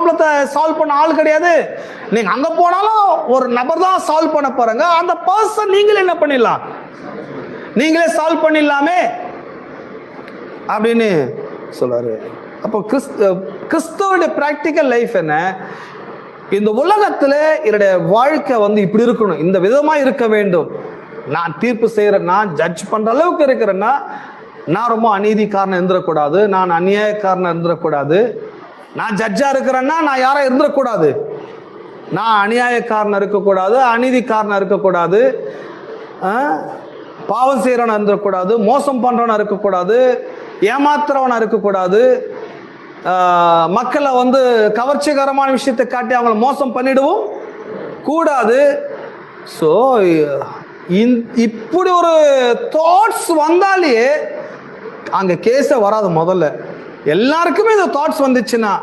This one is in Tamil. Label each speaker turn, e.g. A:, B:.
A: ப்ராப்ளத்தை சால்வ் பண்ண ஆள் கிடையாது. நீங்க அங்க போனாலும் ஒரு நபர் தான் சால்வ் பண்ண போறாங்க. அந்த பர்சன் நீங்களே என்ன பண்ணிடலாம், நீங்களே சால்வ் பண்ணிடலாமே அப்படின்னு சொல்றாரு. அப்போ கிறிஸ்துவோட பிராக்டிக்கல் லைஃப் என்ன, இந்த உலகத்துல என்னுடைய வாழ்க்கை இப்படி இருக்கணும், இந்த விதமா இருக்க வேண்டும். நான் தீர்ப்பு செய்யறேன், நான் ஜட்ஜ் பண்ற அளவுக்கு இருக்கிறேன்னா, நான் ரொம்ப அநீதிக்காரன் இருந்துடக்கூடாது, நான் அநியாயக்காரன் இருந்துடக்கூடாது. நான் ஜட்ஜா இருக்கிறேன்னா நான் யாரும் இருந்துடக்கூடாது, நான் அநியாயக்காரன் இருக்கக்கூடாது, அநீதிக்காரன் இருக்கக்கூடாது, பாவம் செய்யறவனா இருந்துடக்கூடாது, மோசம் பண்றவனா இருக்கக்கூடாது, ஏமாத்துறவனா இருக்கக்கூடாது, மக்களை கவர்ச்சிகரமான விஷயத்தை காட்டி அவங்கள மோசம் பண்ணிடுவோம் கூடாது. ஸோ இப்படி ஒரு தாட்ஸ் வந்தாலே அங்க கேஸே வராது. முதல்ல எல்லாருக்குமே இந்த தாட்ஸ் வந்துச்சுன்னா